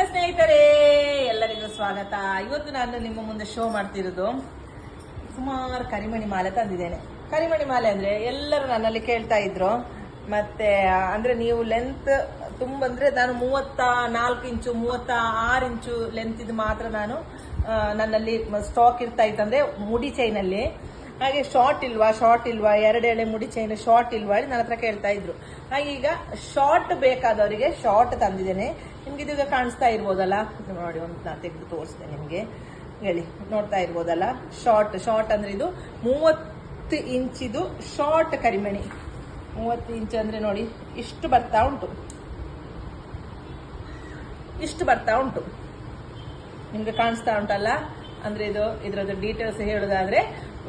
ಸ್ನೇಹಿತರೆ, ಎಲ್ಲರಿಗೂ ಸ್ವಾಗತ. ಇವತ್ತು ನಾನು ನಿಮ್ಮ ಮುಂದೆ ಶೋ ಮಾಡ್ತಿರೋದು ಸುಮಾರು ಕರಿಮಣಿ ಮಾಲೆ ತಂದಿದ್ದೇನೆ. ಕರಿಮಣಿ ಮಾಲೆ ಅಂದ್ರೆ ಎಲ್ಲರೂ ನನ್ನಲ್ಲಿ ಕೇಳ್ತಾ ಇದ್ರು. ಮತ್ತೆ ಅಂದ್ರೆ ನೀವು ಲೆಂತ್ ತುಂಬಂದ್ರೆ ನಾನು 34 ಇಂಚು 36 ಇಂಚು ಲೆಂತ್ ಇದು ಮಾತ್ರ ನಾನು ನನ್ನಲ್ಲಿ ಸ್ಟಾಕ್ ಇರ್ತಾ ಇತ್ತಂದ್ರೆ ಮುಡಿ ಚೈನಲ್ಲಿ. ಹಾಗೆ ಶಾರ್ಟ್ ಇಲ್ವಾ 2 ಎಳೆ ಮುಡಿ ಚೈನ್ ಶಾರ್ಟ್ ಇಲ್ವಾ ನನ್ನ ಹತ್ರ ಕೇಳ್ತಾ ಇದ್ರು. ಹಾಗೆ ಈಗ ಶಾರ್ಟ್ ಬೇಕಾದವರಿಗೆ ಶಾರ್ಟ್ ತಂದಿದ್ದೇನೆ. ನಿಮ್ಗೆ ಇದು ಕಾಣಿಸ್ತಾ ಇರ್ಬೋದಲ್ಲ, ನೋಡಿ ಒಂದು ನಾನು ತೆಗೆದು ತೋರಿಸ್ತೇನೆ ನಿಮ್ಗೆ. ಹೇಳಿ, ನೋಡ್ತಾ ಇರ್ಬೋದಲ್ಲ, ಶಾರ್ಟ್ ಅಂದ್ರೆ ಇದು 30 ಇಂಚಿದು ಶಾರ್ಟ್ ಕರಿಮಣಿ. 30 ಇಂಚ್ ಅಂದ್ರೆ ನೋಡಿ ಇಷ್ಟು ಬರ್ತಾ ಉಂಟು. ನಿಮ್ಗೆ ಕಾಣಿಸ್ತಾ ಉಂಟಲ್ಲ. ಅಂದ್ರೆ ಇದ್ರದ್ದು ಡೀಟೇಲ್ಸ್ ಹೇಳೋದಾದ್ರೆ,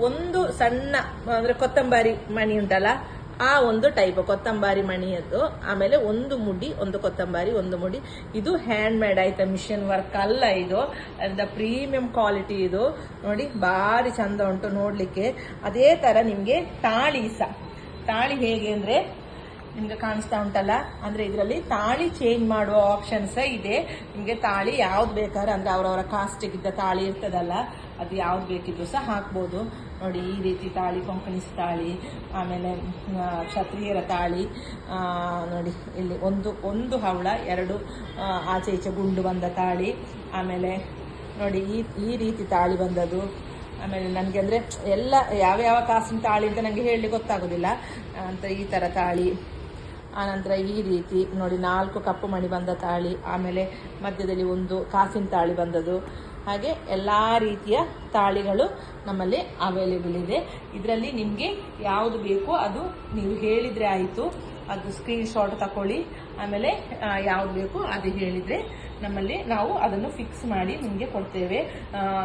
ಒಂದು ಸಣ್ಣ ಅಂದ್ರೆ ಕೊತ್ತಂಬರಿ ಮಣಿ ಉಂಟಲ್ಲ, ಆ ಒಂದು ಟೈಪ್ ಕೊತ್ತಂಬರಿ ಮಣಿಯದ್ದು. ಆಮೇಲೆ ಒಂದು ಮುಡಿ, ಒಂದು ಕೊತ್ತಂಬರಿ, ಒಂದು ಮುಡಿ. ಇದು ಹ್ಯಾಂಡ್ ಮೇಡ್ ಆಯ್ತಾ, ಮಿಷನ್ ವರ್ಕ್ ಅಲ್ಲ ಇದು. ಪ್ರೀಮಿಯಂ ಕ್ವಾಲಿಟಿ ಇದು. ನೋಡಿ ಭಾರಿ ಚಂದ ಉಂಟು ನೋಡ್ಲಿಕ್ಕೆ. ಅದೇ ತರ ನಿಮ್ಗೆ ತಾಳಿ ಹೇಗೆ ಅಂದ್ರೆ ನಿಮ್ಗೆ ಕಾಣಿಸ್ತಾ ಉಂಟಲ್ಲ, ಅಂದ್ರೆ ಇದರಲ್ಲಿ ತಾಳಿ ಚೇಂಜ್ ಮಾಡುವ ಆಪ್ಷನ್ಸ್ ಇದೆ. ನಿಮ್ಗೆ ತಾಳಿ ಯಾವ್ದು ಬೇಕಾದ್ರೆ ಅಂದ್ರೆ ಅವರವರ ಕಾಸ್ಟಿಗಿದ್ದ ತಾಳಿ ಇರ್ತದಲ್ಲ, ಅದು ಯಾವ್ದು ಬೇಕಿದ್ರು ಸಹ ಹಾಕ್ಬೋದು. ನೋಡಿ ಈ ರೀತಿ ತಾಳಿ, ಕೊಂಕಣಿಸ್ ತಾಳಿ, ಆಮೇಲೆ ಕ್ಷತ್ರಿಯರ ತಾಳಿ. ನೋಡಿ ಇಲ್ಲಿ ಒಂದು ಹವಳ, 2 ಆಚೆ ಈಚೆ ಗುಂಡು ಬಂದ ತಾಳಿ. ಆಮೇಲೆ ನೋಡಿ ಈ ರೀತಿ ತಾಳಿ ಬಂದದ್ದು. ಆಮೇಲೆ ನನಗೆ ಅಂದರೆ ಎಲ್ಲ ಯಾವ ಕಾಸಿನ ತಾಳಿ ಅಂತ ನನಗೆ ಹೇಳಲಿಕ್ಕೆ ಗೊತ್ತಾಗೋದಿಲ್ಲ ಅಂತ. ಈ ಥರ ತಾಳಿ, ಆನಂತರ ಈ ರೀತಿ ನೋಡಿ 4 ಕಪ್ಪು ಮಣಿ ಬಂದ ತಾಳಿ. ಆಮೇಲೆ ಮಧ್ಯದಲ್ಲಿ ಒಂದು ಕಾಸಿನ ತಾಳಿ ಬಂದದ್ದು. ಹಾಗೆ ಎಲ್ಲ ರೀತಿಯ ತಾಳಿಗಳು ನಮ್ಮಲ್ಲಿ ಅವೈಲೇಬಲ್ ಇದೆ. ಇದರಲ್ಲಿ ನಿಮಗೆ ಯಾವುದು ಬೇಕೋ ಅದು ನೀವು ಹೇಳಿದರೆ ಆಯಿತು. ಅದು ಸ್ಕ್ರೀನ್ ಶಾಟ್ ತಗೊಳ್ಳಿ. ಆಮೇಲೆ ಯಾವ್ದು ಬೇಕು ಅದು ಹೇಳಿದರೆ ನಮ್ಮಲ್ಲಿ ನಾವು ಅದನ್ನು ಫಿಕ್ಸ್ ಮಾಡಿ ನಿಮಗೆ ಕೊಡ್ತೇವೆ.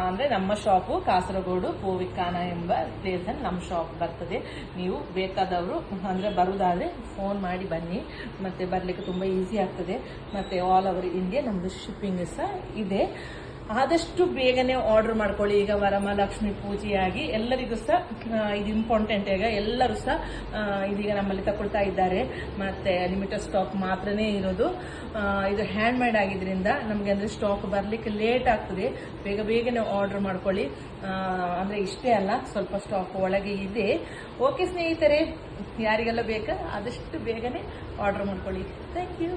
ಅಂದರೆ ನಮ್ಮ ಶಾಪು ಕಾಸರಗೋಡು ಪೋವಿಕಾನ ಎಂಬ ಪ್ಲೇಸಲ್ಲಿ ನಮ್ಮ ಶಾಪ್ ಬರ್ತದೆ. ನೀವು ಬೇಕಾದವರು ಅಂದರೆ ಬರುವುದಾದರೆ ಫೋನ್ ಮಾಡಿ ಬನ್ನಿ. ಮತ್ತು ಬರಲಿಕ್ಕೆ ತುಂಬ ಈಸಿ ಆಗ್ತದೆ. ಮತ್ತು ಆಲ್ ಓವರ್ ಇಂಡಿಯಾ ನಮ್ಮದು ಶಿಪ್ಪಿಂಗ್ ಸಹ ಇದೆ. ಆದಷ್ಟು ಬೇಗನೆ ಆರ್ಡರ್ ಮಾಡ್ಕೊಳ್ಳಿ. ಈಗ ವರಮಹಾಲಕ್ಷ್ಮಿ ಪೂಜೆಯಾಗಿ ಎಲ್ಲರಿಗೂ ಸಹ ಇದು ಇಂಪಾರ್ಟೆಂಟ್. ಈಗ ಎಲ್ಲರೂ ಸಹ ಇದೀಗ ನಮ್ಮಲ್ಲಿ ತಗೊಳ್ತಾ ಇದ್ದಾರೆ. ಮತ್ತೆ ಲಿಮಿಟೆಡ್ ಸ್ಟಾಕ್ ಮಾತ್ರನೇ ಇರೋದು. ಇದು ಹ್ಯಾಂಡ್ ಮೇಡ್ ಆಗಿದ್ರಿಂದ ನಮಗೆ ಅಂದ್ರೆ ಸ್ಟಾಕ್ ಬರ್ಲಿಕ್ಕೆ ಲೇಟ್ ಆಗ್ತದೆ. ಬೇಗನೆ ಆರ್ಡರ್ ಮಾಡ್ಕೊಳ್ಳಿ. ಅಂದ್ರೆ ಇಷ್ಟೇ ಅಲ್ಲ, ಸ್ವಲ್ಪ ಸ್ಟಾಕ್ ಒಳಗೆ ಇದೆ. ಓಕೆ ಸ್ನೇಹಿತರೆ, ಯಾರಿಗೆಲ್ಲ ಬೇಕಾ ಆದಷ್ಟು ಬೇಗನೆ ಆರ್ಡರ್ ಮಾಡ್ಕೊಳ್ಳಿ. Thank you.